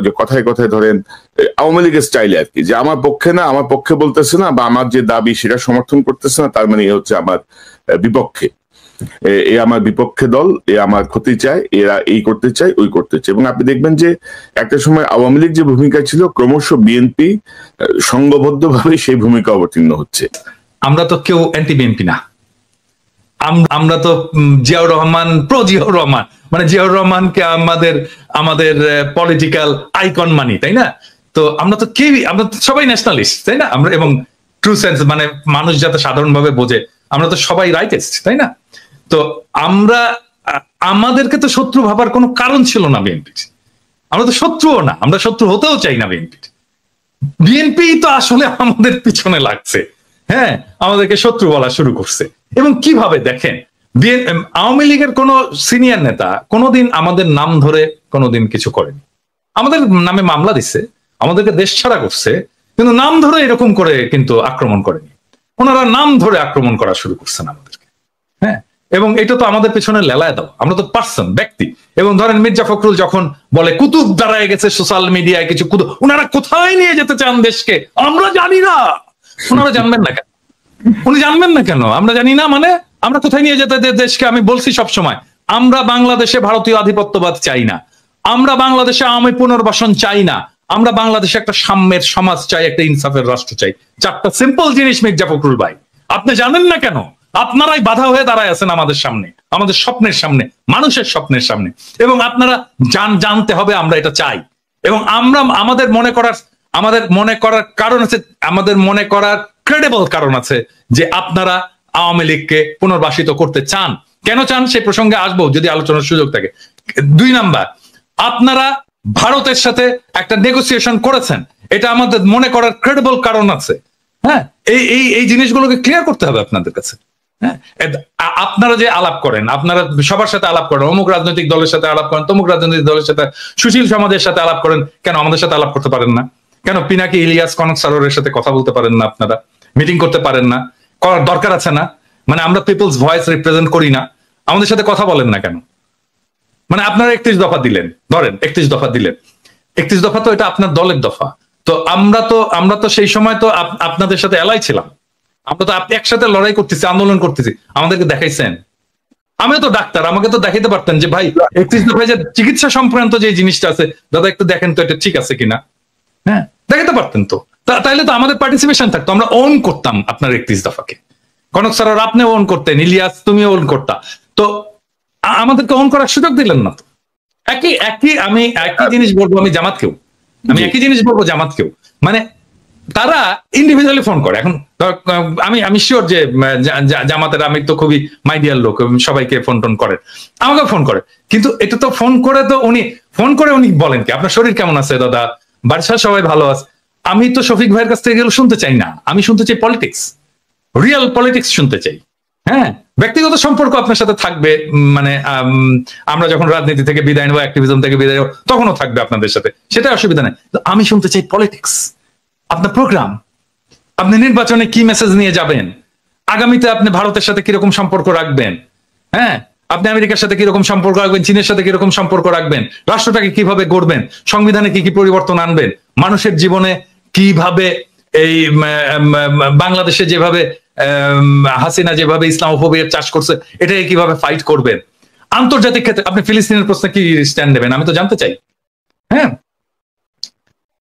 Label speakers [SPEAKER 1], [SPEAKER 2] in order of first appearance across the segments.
[SPEAKER 1] যে কথায় কথায় ধরেন আওয়ামী লীগের স্টাইলে আর কি, যে আমার পক্ষে না, আমার পক্ষে বলতেছে না, বা আমার যে দাবি সেটা সমর্থন করতেছে না, তার মানে এ হচ্ছে আমার বিপক্ষে, এ আমার বিপক্ষে দল, এ আমার ক্ষতি চায়, এরা এই করতে চায়, ওই করতে চায়। এবং আপনি দেখবেন যে একটা সময় আওয়ামী লীগ যে ভূমিকা ছিল, ক্রমশ বিএনপি সংঘবদ্ধভাবে সেই ভূমিকা অবতীর্ণ হচ্ছে।
[SPEAKER 2] আমরা তো কেউ অ্যান্টি বিএনপি না, আমরা তো জিয়াউর রহমান, প্রো জিয়াউর রহমান, মানে জিয়াউর রহমানকে আমাদের পলিটিক্যাল আইকন মানি, তাই না? তো আমরা তো কেউই, আমরা তো সবাই ন্যাশনালিস্ট, তাই না? আমরা, এবং ট্রু সেন্স মানে মানুষ যাতে সাধারণভাবে বোঝে, আমরা তো সবাই রাইটেস্ট, তাই না? তো আমাদেরকে তো শত্রু ভাবার কোনো কারণ ছিল না বিএনপির। আমরা তো শত্রুও না, আমরা শত্রু হতেও চাই না বিএনপির। বিএনপি তো আসলে আমাদের পিছনে লাগছে, হ্যাঁ, আমাদেরকে শত্রু বলা শুরু করছে। এবং কিভাবে দেখেন, আওয়ামী লীগের কোন সিনিয়র নেতা কোনোদিন আমাদের নাম ধরে কোনোদিন কিছু করেনি। আমাদের নামে মামলা দিচ্ছে, আমাদেরকে দেশ ছাড়া করছে, কিন্তু নাম ধরে এরকম করে কিন্তু আক্রমণ করেনি। ওনারা নাম ধরে আক্রমণ করা শুরু করছেন আমাদেরকে, হ্যাঁ। এবং এটা তো আমাদের পেছনে লেলায় দাও, আমরা তো পার্সন, ব্যক্তি। এবং ধরেন মির্জা ফখরুল যখন বলে কুতুব দাঁড়ায় গেছে সোশ্যাল মিডিয়ায় কিছু কুতুব, ওনারা কোথায় নিয়ে যেতে চান দেশকে আমরা জানি না। ওনারা জানবেন না কেন? উনি জানবেন না কেন? আমরা জানি না মানে আমরা কোথায় নিয়ে যেতে দেশকে? আমি বলছি সবসময়, আমরা বাংলাদেশে ভারতীয় আধিপত্যবাদ চাই না, আমরা বাংলাদেশে আওয়ামী পুনর্বাসন চাই না, আমরা বাংলাদেশে একটা সাম্যের সমাজ চাই, একটা ইনসাফের রাষ্ট্র চাই। চারটা সিম্পল জিনিস মির্জা ফখরুল ভাই, আপনি জানেন না কেন? আপনারাই বাধা হয়ে দাঁড়ায় আছেন আমাদের সামনে, আমাদের স্বপ্নের সামনে, মানুষের স্বপ্নের সামনে। এবং আপনারা জানতে হবে আমরা এটা চাই। এবং আমরা আমাদের মনে করার কারণ আছে, আমাদের মনে করার ক্রেডিবল কারণ আছে যে আপনারা আওয়ামী লীগকে পুনর্বাসিত করতে চান। কেন চান সেই প্রসঙ্গে আসবো যদি আলোচনার সুযোগ থাকে। 2 নাম্বার, আপনারা ভারতের সাথে একটা নেগোসিয়েশন করেছেন, এটা আমাদের মনে করার ক্রেডিবল কারণ আছে। হ্যাঁ, এই জিনিসগুলোকে ক্লিয়ার করতে হবে আপনাদের কাছে। হ্যাঁ, আপনারা যে আলাপ করেন, আপনারা সবার সাথে আলাপ করেন, অমুক রাজনৈতিক দলের সাথে আলাপ করেন, তমুক রাজনৈতিক দলের সাথে, সুশীল সমাজের সাথে আলাপ করেন, কেন আমাদের সাথে আলাপ করতে পারেন না? কেন পিনাকি ইলিয়াস, কনক সারোয়ারের সাথে কথা বলতে পারেন না? আপনারা মিটিং করতে পারেন না? করার দরকার আছে না? মানে আমরা পিপলস ভয়েস রিপ্রেজেন্ট করি না? আমাদের সাথে কথা বলেন না কেন? মানে আপনারা 31 দফা দিলেন, ধরেন 31 দফা দিলেন, 31 দফা তো এটা আপনার দলের দফা। তো আমরা তো সেই সময় তো আপনাদের সাথে এলাই ছিলাম, আমরা তো একসাথে লড়াই করতেছি, আন্দোলন করতেছি, আমাদেরকে দেখাইছেন। আমিও তো ডাক্তার, আমাকে তো দেখাইতে পারতেন যে ভাই 31 দফায় যে চিকিৎসা সংক্রান্ত যে জিনিসটা আছে, দাদা একটু দেখেন তো এটা ঠিক আছে কিনা। হ্যাঁ, দেখাতে পারতেন তো, তাইলে তো আমাদের পার্টিসিপেশন থাকতো, আমরা ওন করতাম আপনার 31 দফাকে। কনক স্যার আপনি ওন করতেন, ইলিয়াস তুমি ওন করতা, তো আমাদেরকে ওন করার সুযোগ দিলেন না তো। আমি একই জিনিস বলবো আমি জামাতকেও, একই জিনিস বলবো জামাতকেও। মানে তারা ইন্ডিভিজুয়ালি ফোন করে। এখন আমি শিওর যে জামাতের আমি তো খুবই মাইডিয়ার লোক, সবাইকে ফোন টোন করে, আমাকে ফোন করে। কিন্তু এটা তো ফোন করে তো উনি বলেন কি আপনার শরীর কেমন আছে দাদা, বাড়ির সবাই ভালো আছে। আমি তো শফিক ভাইয়ের কাছ থেকে গেলে শুনতে চাই না, আমি শুনতে চাই পলিটিক্স, রিয়েল পলিটিক্স শুনতে চাই। হ্যাঁ, ব্যক্তিগত সম্পর্ক আপনার সাথে থাকবে, মানে আমরা যখন রাজনীতি থেকে বিদায় নেবো, অ্যাক্টিভিজম থেকে বিদায় নেবো, তখনও থাকবে আপনাদের সাথে, সেটা অসুবিধা নেই। আমি শুনতে চাই পলিটিক্স, আপনার প্রোগ্রাম, আপনি নির্বাচনে কি মেসেজ নিয়ে যাবেন, আগামীতে আপনি ভারতের সাথে কিরকম সম্পর্ক রাখবেন, হ্যাঁ, আপনি আমেরিকার সাথে কিরকম সম্পর্ক রাখবেন, চীনের সাথে কিরকম সম্পর্ক রাখবেন, রাষ্ট্রটাকে কিভাবে গড়বেন, সংবিধানে কি কি পরিবর্তন আনবেন, মানুষের জীবনে কিভাবে, এই বাংলাদেশে যেভাবে হাসিনা যেভাবে ইসলামোফোবিয়ার চাষ করছে এটাকে কিভাবে ফাইট করবেন, আন্তর্জাতিক ক্ষেত্রে আপনি ফিলিস্তিনের প্রশ্নে কি স্ট্যান্ড নেবেন, আমি তো জানতে চাই। হ্যাঁ,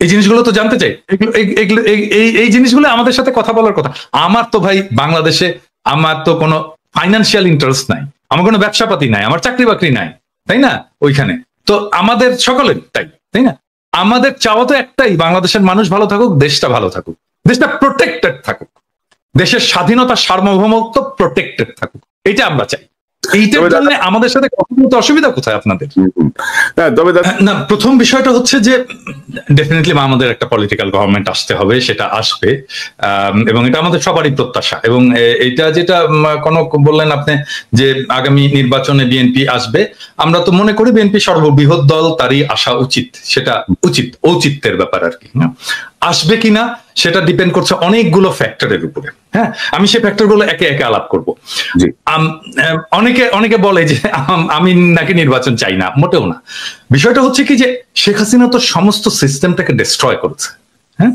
[SPEAKER 2] এই জিনিসগুলো তো জানতে চাই। এই জিনিসগুলো আমাদের সাথে কথা বলার কথা। আমার তো ভাই বাংলাদেশে আমার তো কোনো ফাইন্যান্সিয়াল ইন্টারেস্ট নাই, আমার কোনো ব্যবসাপাতি নাই, আমার চাকরি বাকরি নাই, তাই না? ওইখানে তো আমাদের সকলের তাই না? আমাদের চাওয়া তো একটাই, বাংলাদেশের মানুষ ভালো থাকুক, দেশটা ভালো থাকুক, দেশটা প্রোটেক্টেড থাকুক, দেশের স্বাধীনতা সার্বভৌমত্ব প্রোটেক্টেড থাকুক, এটা আমরা চাই। এইটার জন্য আমাদের সাথে কথা বলতে অসুবিধা কোথায় আপনাদের? না, প্রথম বিষয়টা হচ্ছে যে ডেফিনেটলি আমাদের একটা পলিটিক্যাল গভর্নমেন্ট আসতে হবে, সেটা আসবে, এবং এটা আমাদের সবারই প্রত্যাশা। এবং এটা যেটা কনক বললেন আপনি যে আগামী নির্বাচনে বিএনপি আসবে, আমরা তো মনে করি বিএনপি সর্ববৃহৎ দল, তারই আসা উচিত, সেটা ঔচিত্যের ব্যাপার আর কি। আসবে কিনা সেটা ডিপেন্ড করছে অনেকগুলো ফ্যাক্টরের উপরে। হ্যাঁ, আমি সেই ফ্যাক্টরগুলো একে একে আলাপ করব। অনেকে বলে যে আমি নাকি নির্বাচন চাই না, মোটেও না। বিষয়টা হচ্ছে কি যে শেখ হাসিনা তো সমস্ত সিস্টেমটাকে ডিস্ট্রয় করেছে। হ্যাঁ,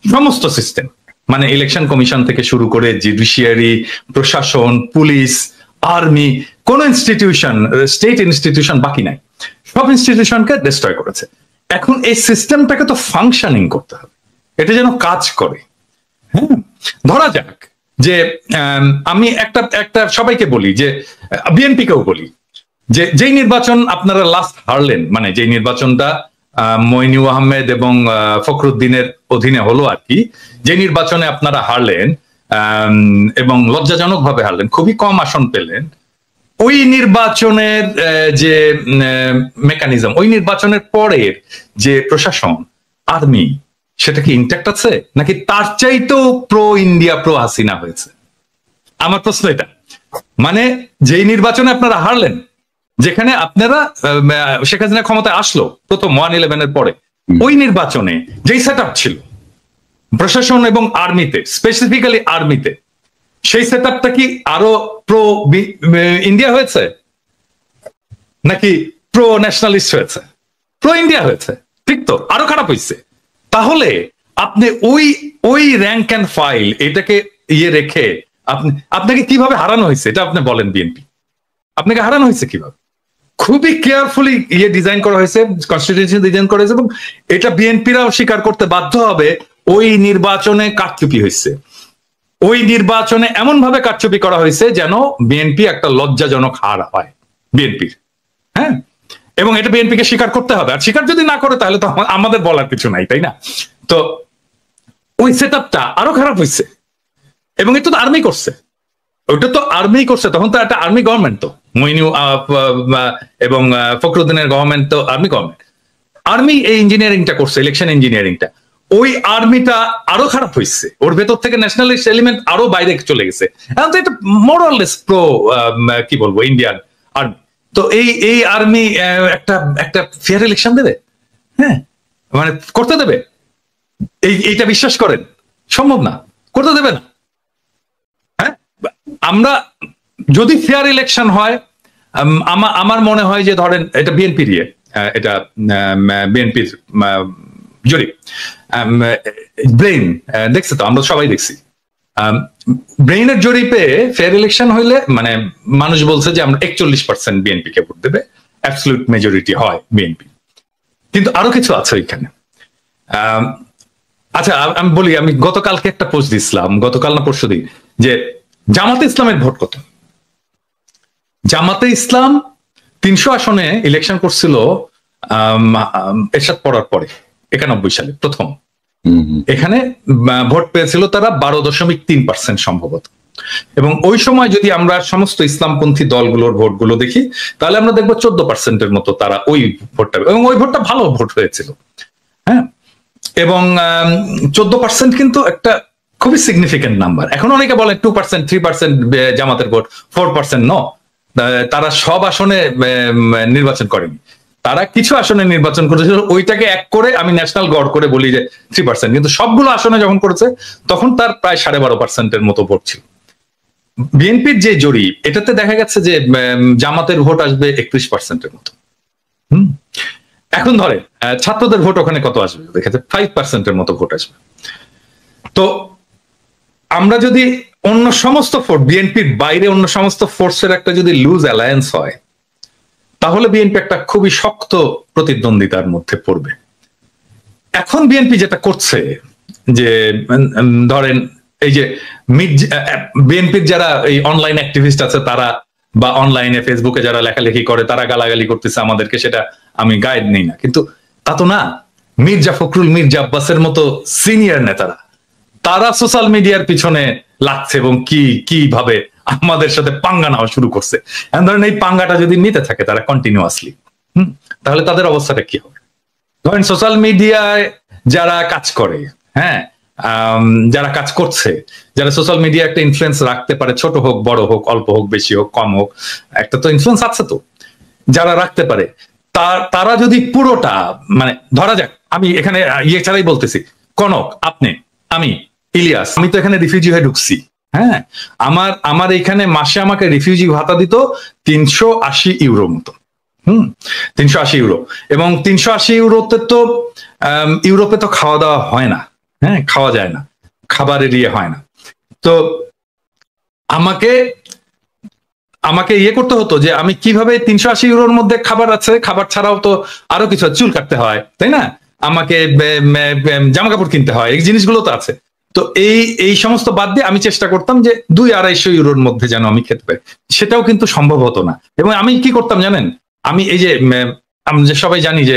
[SPEAKER 2] সমস্ত সিস্টেম, মানে ইলেকশন কমিশন থেকে শুরু করে জুডিশিয়ারি, প্রশাসন, পুলিশ, আর্মি, কোন ইনস্টিটিউশন, স্টেট ইনস্টিটিউশন বাকি নাই, সব ইনস্টিটিউশনকে ডিস্ট্রয় করেছে। এখন এই সিস্টেমটাকে তো ফাংশনিং করতে হবে, এটা যেন কাজ করে। হ্যাঁ, ধরা যাক যে আমি একটা সবাইকে বলি, যে বিএনপিকেও বলি, যে যেই নির্বাচন আপনারা লাস্ট হারলেন, মানে যেই নির্বাচনটা মইনু আহমেদ এবং ফখরুদ্দিনের অধীনে হলো আর কি, যে নির্বাচনে আপনারা হারলেন এবং লজ্জাজনক ভাবে হারলেন, খুবই কম আসন পেলেন, ওই নির্বাচনের যে মেকানিজম, ওই নির্বাচনের পরের যে প্রশাসন, আর্মি, সেটা কি ইনট্যাক্ট আছে নাকি তার চাইতেও প্রো ইন্ডিয়া, প্রো হাসিনা হয়েছে? আমার প্রশ্ন এটা। মানে যেই নির্বাচনে আপনারা হারলেন, যেখানে আপনারা শেখ হাসিনা ক্ষমতায় আসলো প্রথম 1/11 পরে, ওই নির্বাচনে যেই সেট আপ ছিল প্রশাসন এবং আর্মিতে, স্পেসিফিক্যালি আর্মিতে, সেই সেট আপটা কি আরো প্রো ইন্ডিয়া হয়েছে নাকি প্রো ন্যাশনালিস্ট হয়েছে? প্রো ইন্ডিয়া হয়েছে, ঠিক তো? আরো খারাপ হয়েছে। তাহলে আপনি ওই র্যাঙ্ক অ্যান্ড ফাইল এটাকে রেখে আপনাকে কিভাবে হারানো হয়েছে এটা আপনি বলেন। বিএনপি আপনাকে হারানো হয়েছে কিভাবে? খুবই কেয়ারফুলি ডিজাইন করা হয়েছে, কনস্টিটিউশন ডিজাইন করা হয়েছে, এবং এটা বিএনপিরাও স্বীকার করতে বাধ্য হবে। ওই নির্বাচনে কারচুপি হয়েছে, ওই নির্বাচনে এমন ভাবে কারচুপি করা হয়েছে যেন বিএনপি একটা লজ্জাজনক হার হয় বিএনপির। হ্যাঁ, এবং এটা বিএনপিকে স্বীকার করতে হবে। আর স্বীকার যদি না করে তাহলে তো আমাদের বলার কিছু নাই, তাই না? তো ওই সেট আপটা আরো খারাপ হয়েছে, এবং এটা তো আর্মি করছে, ওইটা তো আর্মি করছে। তখন তো একটা আর্মি গভর্নমেন্ট, তো মইনু এবং ফখরুদ্দিনের গভর্নমেন্ট তো আর্মি গভর্নমেন্ট। আর্মি এই ইঞ্জিনিয়ারিংটা করছে, ইলেকশন ইঞ্জিনিয়ারিংটা। ওই আর্মিটা আরো খারাপ হয়েছে, ওর ভেতর থেকে ন্যাশনালিস্ট এলিমেন্ট আরো বাইরে চলে গেছে। এখন তো এটা মোরাললেস প্রো কি বলবো ইন্ডিয়ান আর্মি। তো এই আর্মি একটা ফেয়ার ইলেকশন দেবে? হ্যাঁ, মানে করতে দেবে? এইটা বিশ্বাস করেন? সম্ভব না, করতে দেবে না। হ্যাঁ, আমরা যদি ফেয়ার ইলেকশন হয়, আমার মনে হয় যে ধরেন এটা বিএনপির এটা বিএনপির জরিপ, ব্রেইন দেখছে তো, আমরা সবাই দেখছি। ব্রেইনের জরিপে ফেয়ার ইলেকশন হইলে, মানে মানুষ বলছে যে আমরা 41% বিএনপি কে ভোট দেবে, অ্যাবসলিউট মেজরিটি হয় বিএনপি। কিন্তু আরো কিছু আছে ওইখানে। আচ্ছা, আমি বলি, আমি গতকালকে একটা পোস্ট দিছিলাম, গতকাল না পরশুদিন, যে জামাতে ইসলামের ভোট কত। জামাতে ইসলাম 300 আসনে ইলেকশন করছিল এরশাদ পড়ার পরে 91 সালে প্রথম। এখানে ভোট পেয়েছিল তারা 12.3% সম্ভবত। এবং ওই সময় যদি আমরা সমস্ত ইসলামপন্থী দলগুলোর ভোটগুলো দেখি, তাহলে আমরা দেখবো 14%-এর মতো তারা ওই ভোটটা, এবং ওই ভোটটা ভালো ভোট হয়েছিল। হ্যাঁ, এবং 14% কিন্তু একটা খুবই সিগনিফিকেন্ট নাম্বার। এখন অনেকে বলে 2%, 3% জামাতের ভোট, 4% ন। তারা সব আসনে নির্বাচন করেনি, তারা কিছু আসনে নির্বাচন করেছিল, ওইটাকে এক করে আমি ন্যাশনাল গড় করে বলি যে 3%। কিন্তু সবগুলো আসনে যখন করেছে তখন তার প্রায় 12.5%-এর মতো ভোট ছিল। বিএনপির যে জরিপ, এটাতে দেখা গেছে যে জামাতের ভোট আসবে 31%-এর মতো। এখন ধরে ছাত্রদের ভোট ওখানে কত আসবে, দেখা যাচ্ছে 5%-এর মতো ভোট আসবে। তো আমরা যদি অন্য সমস্ত ফোর্স, বিএনপির বাইরে অন্য সমস্ত ফোর্সের একটা যদি লুজ অ্যালায়েন্স হয়, তাহলে বিএনপি একটা খুবই শক্ত প্রতিদ্বন্দ্বিতার মধ্যে পড়বে। এখন বিএনপি যেটা করছে, যে ধরেন এই যে বিএনপির যারা এই অনলাইন অ্যাক্টিভিস্ট আছে তারা, বা অনলাইনে ফেসবুকে যারা লেখালেখি করে, তারা গালাগালি করতেছে আমাদেরকে, সেটা আমি গাইড নেই না, কিন্তু তা তো না। মির্জা ফখরুল, মির্জা আব্বাসের মতো সিনিয়র নেতারা, তারা সোশ্যাল মিডিয়ার পিছনে লাগছে এবং কিভাবে আমাদের সাথে পাঙ্গা নেওয়া শুরু করছে। ধরেন এই পাঙ্গাটা যদি নিতে থাকে তারা কন্টিনিউয়াসলি, তাহলে তাদের অবস্থাটা কি হবে? ধরেন সোশ্যাল মিডিয়ায় যারা কাজ করে, হ্যাঁ, যারা কাজ করছে, যারা সোশ্যাল মিডিয়া একটা ইনফ্লুয়েন্স রাখতে পারে, ছোট হোক বড় হোক, অল্প হোক বেশি হোক কম হোক, একটা তো ইনফ্লুয়েন্স আছে। তো যারা রাখতে পারে, তারা যদি পুরোটা, মানে ধরা যাক, আমি এখানে ছাড়াই বলতেছি, কনক আপনি আমি ইলিয়াস, আমি তো এখানে রিফিউজি হয়ে ঢুকছি। হ্যাঁ, আমার এখানে মাসে আমাকে রিফিউজি ভাতা দিত 380 ইউরো মতো। 380 ইউরো। এবং 380 ইউরোতে তো ইউরোপে তো খাওয়া দাওয়া হয় না, হ্যাঁ, খাওয়া যায় না, খাবারের ইয়ে হয় না। তো আমাকে ইয়ে করতে হতো যে আমি কিভাবে 380 ইউরোর মধ্যে খাবার আছে, খাবার ছাড়াও তো আরো কিছু, চুল কাটতে হয়, তাই না, আমাকে জামা কাপড় কিনতে হয়, এই জিনিসগুলো তো আছে। তো এই সমস্ত বাদ দিয়ে আমি চেষ্টা করতাম যে 200-250 ইউরোর মধ্যে যেন আমি খেতে পাই। সেটাও কিন্তু সম্ভব হতো না। এবং আমি কি করতাম জানেন, আমি এই যে আমরা যে সবাই জানি যে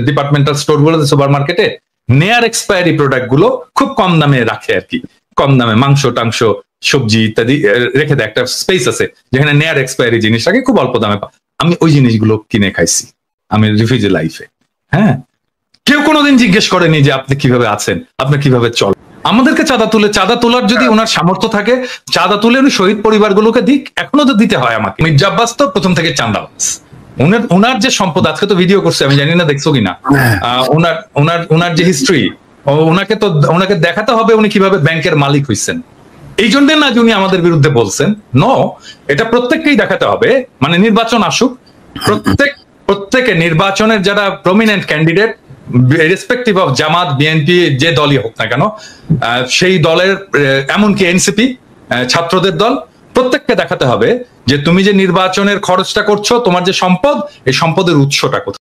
[SPEAKER 2] ডিপার্টমেন্টাল স্টোর গুলো, সুপার মার্কেটে নেয়ার এক্সপায়ারি প্রোডাক্ট গুলো খুব কম দামে রাখে আর কি, কম দামে মাংস টাংস সবজি ইত্যাদি রেখে দেয়, একটা স্পেস আছে যেখানে নেয়ার এক্সপায়ারি জিনিস রাখে খুব অল্প দামে। আমি ওই জিনিসগুলো কিনে খাইছি আমি রিফিউজি লাইফে। হ্যাঁ, কেউ কোনোদিন জিজ্ঞেস করেনি যে আপনি কিভাবে আছেন, আপনি কিভাবে চলেন। আমাদেরকে চাঁদা তোলার যদি ওনার সামর্থ্য থাকে, চাঁদা তুলে উনি শহীদ পরিবারগুলোকে দিক, এখনো তো দিতে হয় আমাকে। মির্জা আব্বাস তো প্রথম থেকে চাঁদাবাজ। ওনার যে সম্পদ, আজকে তো ভিডিও করছে, আমি জানি না দেখছো কিনা, ওনার যে হিস্ট্রি, ওনাকে দেখাতে হবে উনি কিভাবে ব্যাংকের মালিক হইছেন। এই জন্য না যে উনি আমাদের বিরুদ্ধে বলছেন, এটা প্রত্যেককেই দেখাতে হবে। মানে নির্বাচন আসুক, প্রত্যেকে নির্বাচনের যারা prominent candidate, respective of Jamaat, BNP, যে দলই হোক না কেন, সেই দলের, এমনকি এনসিপি, ছাত্রদের দল, প্রত্যেককে দেখাতে হবে যে তুমি যে নির্বাচনের খরচটা করছো, তোমার যে সম্পদ, এই সম্পদের উৎসটা কোথায়।